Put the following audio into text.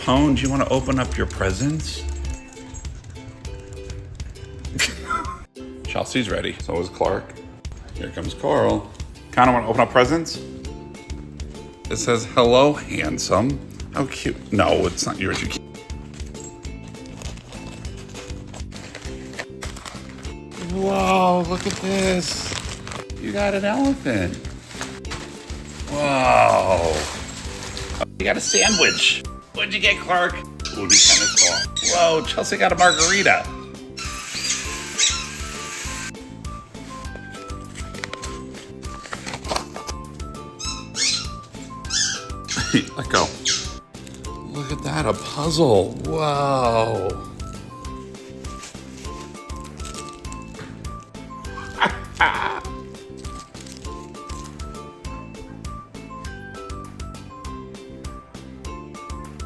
Capone, do you want to open up your presents? Chelsea's ready. So is Clark. Here comes Carl. Kinda want to open up presents? It says, hello, handsome. How cute. No, it's not yours. You can't. Whoa, look at this. You got an elephant. Whoa. You got a sandwich. What'd you get, Clark? Ooh, the tennis ball. Whoa, Chelsea got a margarita. Let go. Look at that, a puzzle. Whoa.